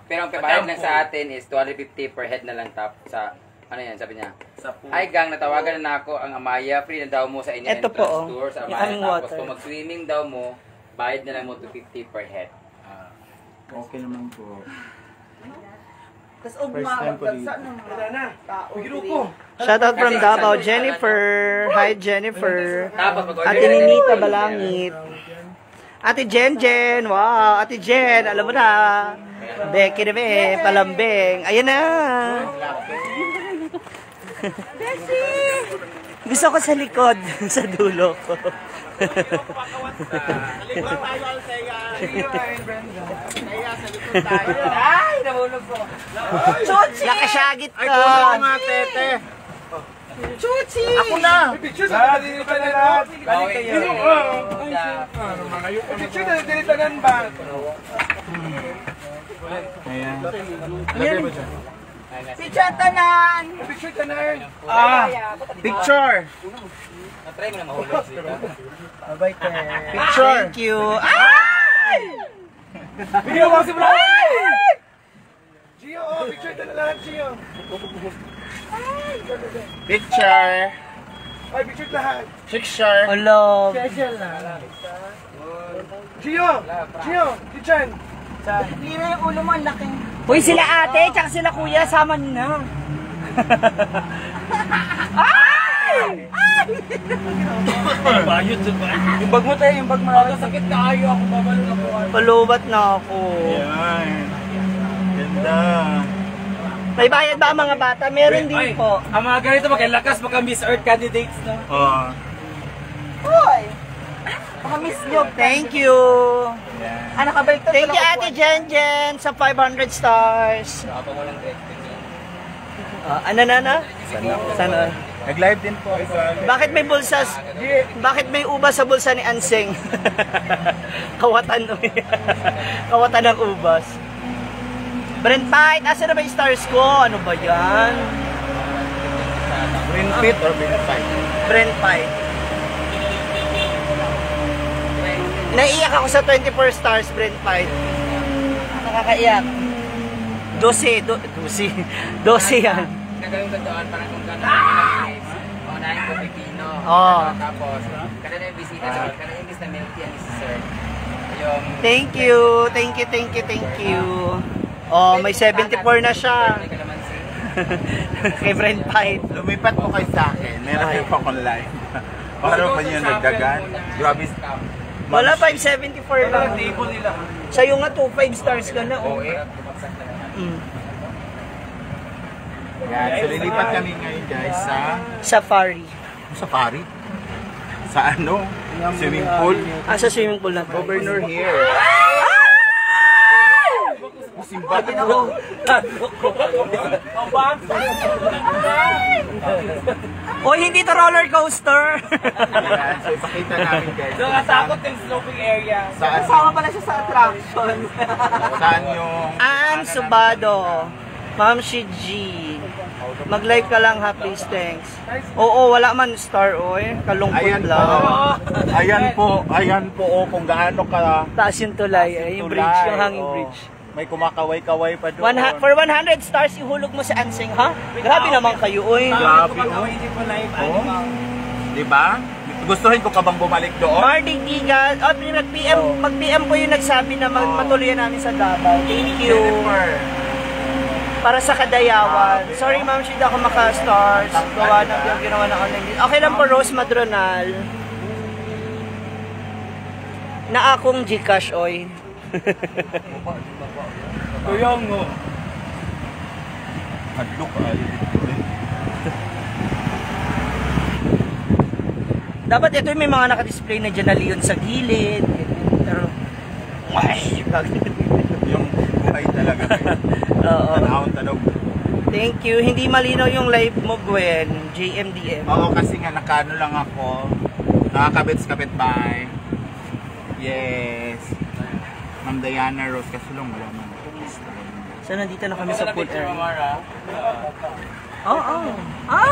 Pero ang pabayad lang sa atin is 250 per head na lang tap sa ano yan, sabi niya. Sa pool. Hi gang, natawagan na ako ang Amaya, free na daw mo sa inyo Eto po, oh. tour sa Yung Amaya. aming Tapos water. kung mag-swimming daw mo, bayad na lang mo 250 per head. okay naman po. First time ko dito. Wala na. Ginuko. Shoutout from Davao, Jennifer. Hi, Jennifer. Tapos mag-order Ate Ninita Balangit. Ate Jen. Wow, Ate Jen. Alam mo na. Becky na palambing. Ayan na. Gusto ko sa likod, sa dulo ko. Ay, nahulog ko. Nakasagit ka. Tete. Chuchi. Ako na. Picture sa dilitanan mo. Balik kayo. Picture na dilitanan ba? Ayan. Lagay mo dyan. Picture tanan! Picture ka na eh. Picture! Try mo na mahulog dito. Picture! Thank you! Ay! Video mo si Vlog! Gio, picture ka na lahat, Gio. Picture! Ay, picture lahat. Picture! Hello! Gio! Gio! Kitchen! Hindi na yung ulo mo, ang laki. Uy, sila ate, tsaka sila kuya, sama nyo na. Ay! Yung bag mo tayo, yung bag mo. Sakit na kayo ako, babalo na po. Palubat na ako. Ayan. Ganda. May bayad ba ang mga bata? Meron din po. Ang mga ganito magkalakas, baka Miss Earth candidates na. Oo. Hoy! Baka miss nyo. Thank you. Nakabalik to. Thank you, Ate Jen Jen, sa 500 stars. Ano na? Sana. Nag-live din po. Bakit may bulsas? Bakit may ubas sa bulsa ni Anseng? Kawatan. Kawatan ng ubas. Brent Fight, asa na ba yung stars ko? Ano ba yan? Green Pit or Green Fight? Brent Fight. Naiiyak ako sa 24 stars, Brent Fight. Nakakaiyak. 12 yan. Nagawin ko doon parang kung gano'n unahin ko pipino. Oo. Tapos, kada na yung bisita doon, kada yung bis na milk tea and sir. Yung... Thank you. Oh, may 74 na siya. May kalamansi. Kay Brent Fight. Lumipat po kayo sa akin. Meron kayo pa online. Paano pa yun nagdagan? Grabe. Wala, 574 lang. Table nila. Sa'yo nga 2-5 stars ka na. Oh. Yan. So lilipat kami ngayon guys sa Safari. safari. Sa ano? Swimming pool. Sa swimming pool na to. Governor here. Simba na ako. Oy, hindi to roller coaster. Yan. So ipakita namin guys. Nakatakot yung sloping area. Saan, Kasama pala siya sa attraction. saan yung... Ann Subado. Ma'am Shiji. Mag-live ka lang ha, please, thanks. Oo, wala man star, oy. Kalungkot Ayan po. lang. Ayan po oh, kung gaano ka... Taas yung tulay, yung bridge, yung hanging oh. bridge. May kumakaway-kaway pa doon. For 100 stars, ihulog mo sa Anseng, ha? Grabe naman kayo, oy. Grabe oh. Oh. Diba? Gustuhin ko ka bang bumalik doon? Mardik Digan, mag-PM po yung nagsabi na matuloyan namin sa Davao. Thank you. Para sa Kadayawan. Sorry ma'am, hindi ako maka-stars. Gawa ng yung ginawa na online. Okay lang po, Rose Madronal. Na akong Gcash, oy. Tuyong mo. Hadlok ay. Dapat ito may mga naka-display na dyan na leon sa gilid. Pero, Yung buhay talaga. oo. Tanawon. Thank you. Hindi malinaw yung live mo, Gwen. JMDM. Oo, kasi nga nakano lang ako. Nakakabits-kabit bye. Yes. Ma'am Diana Rose, kasi lang wala man. So, nandito na kami sa pool area. Oo. Ay!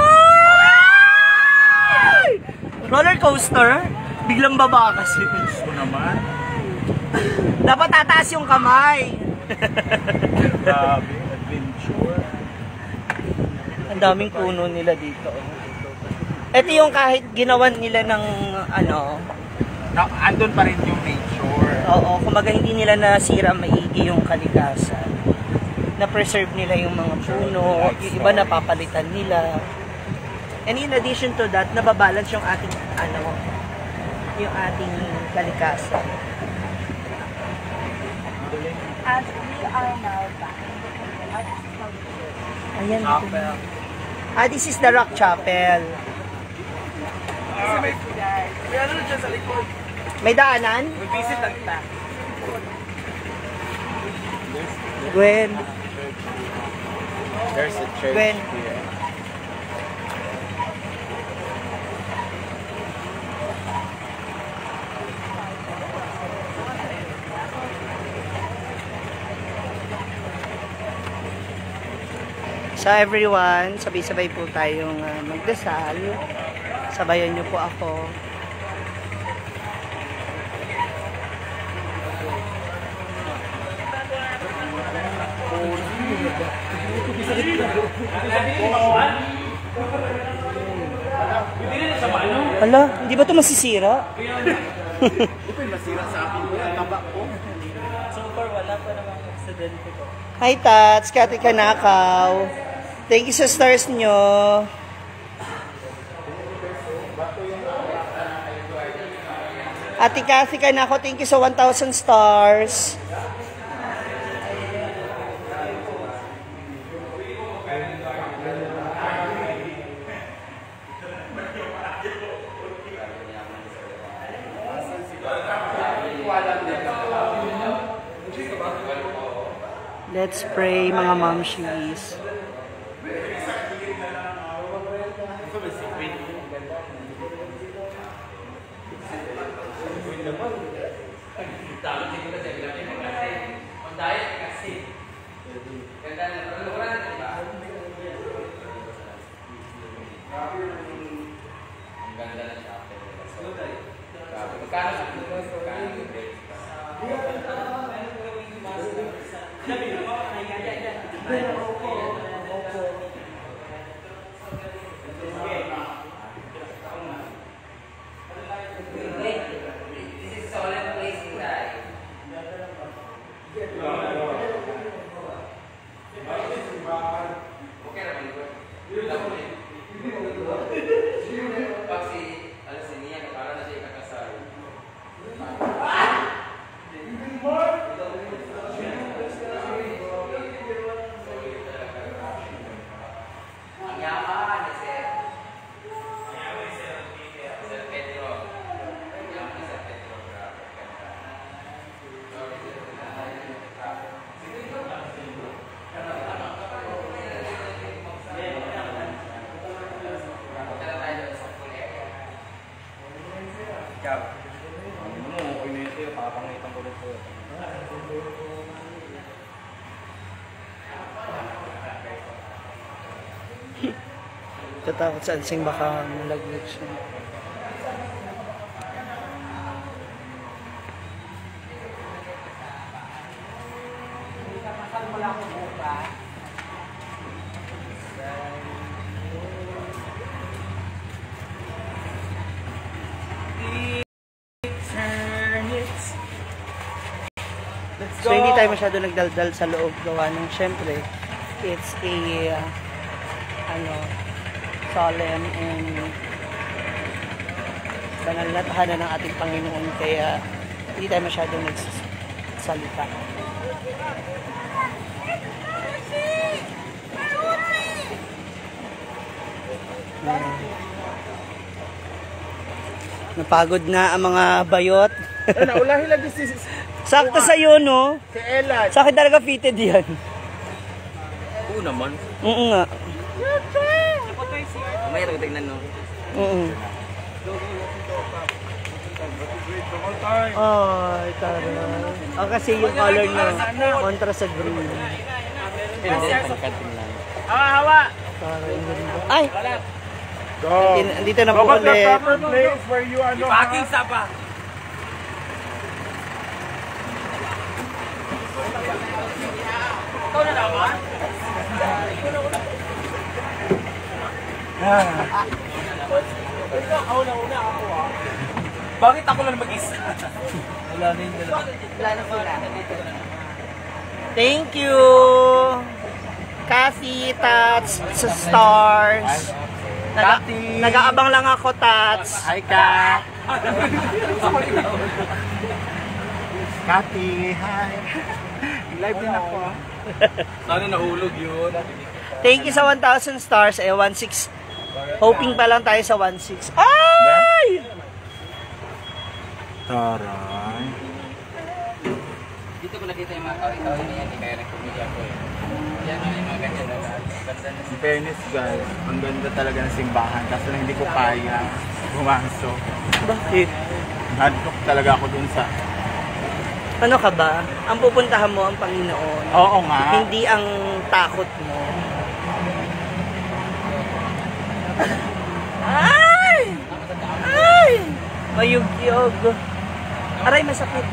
Roller coaster? Biglang baba kasi. Gusto naman. Dapat tataas yung kamay. Grabe, adventure. Ang daming puno nila dito. Ito yung kahit ginawan nila ng ano. Andun pa rin yung nature. Oo, kumbaga hindi nila nasira maigi yung kalikasan. Na-preserve nila yung mga puno, yung iba napapalitan nila. And in addition to that, nababalance yung ating yung ating kalikasan. As we are now back. Ayan. This is the Rock Chapel. May ano dyan sa likod. May daanan? Visit lang kita. Gwen. There's a church Gwen. here. So everyone, sabay-sabay po tayong magdasal. Sabayan niyo po ako. Hala, hindi ba ito masisira? So far, wala pa namang aksidente ko. Hi Tats, Kati Kanakaw. Thank you sa stars nyo. Ate Kathy Kanakaw, thank you sa 1,000 stars. Let's pray, mga momshies. Tatakot sa ansing baka malaglag siya. So hindi tayo masyado nagdaldal sa loob gawa ng syempre it's a solemn and banal na tahanan ng ating Panginoon kaya hindi tayo masyadong nagsalita. Napagod na ang mga bayot. Naulahin lang this is Sakto sa'yo, no? si Ella. Sa akin talaga fitted yan. Oo naman. Oo nga. May tingnan no. Oo. Ay, tara. Oh, kasi yung color na kontra sa green. Hawa. Ay! Andito na po Go back to the ulit. proper place where you are. Packing sapa. Ikaw na naman? Bakit ako lang mag-isa? Wala na yung dalawa. Thank you! Kathy, Tats, sa stars. Nag-aabang lang ako, Tats. Hi, Kat! Kati, hi! Live din ako. Sana nahulog yun. Thank you sa 1,000 stars. 1,600. Hoping pa lang tayo sa 1,600. Ay! Taray. Dito ko nakita yung mga kawin-kawin na yan. Kaya nagpumili ako eh. Yan yung mga ganyan na ganda na. In fairness guys, ang ganda talaga ng simbahan. Kaso lang hindi ko kaya pumasok. Bakit? Hadlock talaga ako dun sa... Ano ka ba? Ang pupuntahan mo ang Panginoon. Oo nga. Hindi ang takot mo. Ay! Ay! Mayug-yog. Aray, masakit.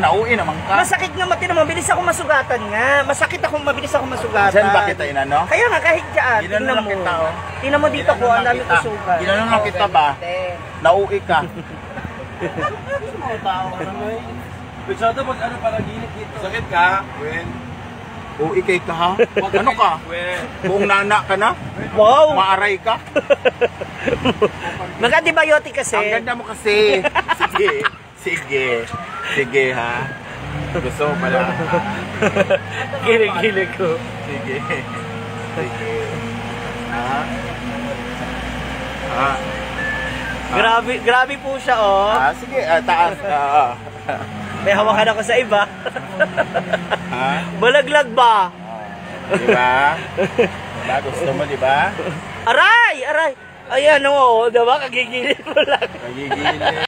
Nauwi naman ka. Masakit nga, mati naman. Mabilis ako masugatan nga. Masakit ako, mabilis ako masugatan. Diyan ba kita inano? Kaya nga, kahit dyan. Ginano Tingnan lang mo. kita, oh. Tingnan mo dito ko, ang dami ko sugat. Ginano lang kita ba? Nauwi ka. Bisyado pag ano para gilid dito. Sakit ka? When? Uwi kay ka ha? Ano ka? When? Buong nana ka na? Wow! Maaray ka? Mag-antibiotic kasi. Ang ganda mo kasi. Sige. Sige. Sige ha. Gusto mo pala. Gilig-gilig ko. Sige. Sige. Ha? Ha? Grabe po siya, oh. Ah, sige. Taas. May hawakan ako sa iba. Ha? Balaglag ba? Diba? Diba? Gusto mo, diba? Aray! Aray! Ayan, oh. Diba? Kagigilid mo lang. Nagigilid.